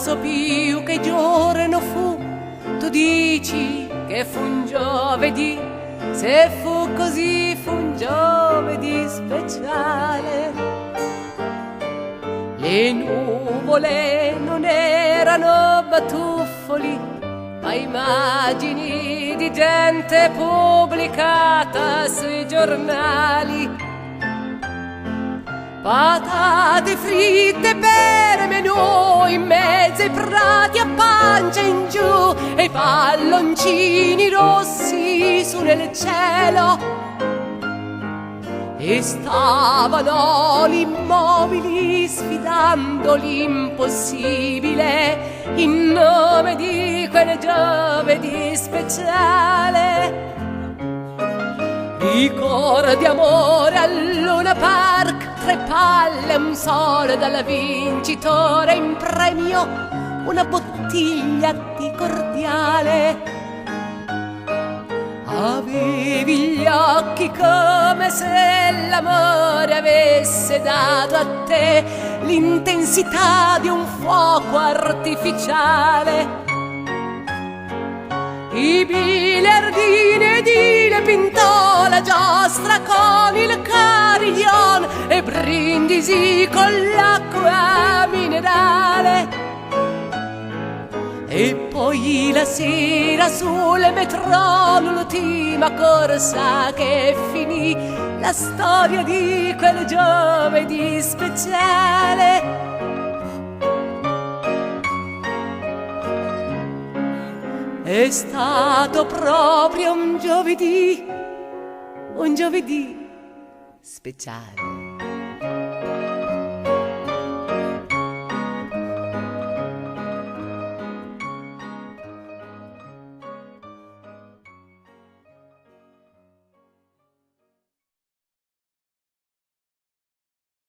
so più che giorno fu. Tu dici che fu un giovedì, se fu così fu un giovedì speciale. Le nuvole non erano batuffoli, ma immagini di gente pubblicata sui giornali. Patate fritte per menù in mezzo ai prati a pancia in giù, e i palloncini rossi su nel cielo. E stavano gli immobili sfidando l'impossibile in nome di quel giovedì speciale. Ricordi amore al Luna Park, 3 palle, un sole dal vincitore, in premio una bottiglia di cordiale. Avevi gli occhi come se l'amore avesse dato a te l'intensità di un fuoco artificiale. I biliardini edile pintò la giostra con il carillon e brindisi con l'acqua minerale. E poi la sera sul metro, l'ultima corsa che finì, la storia di quel giovedì speciale. È stato proprio un giovedì speciale.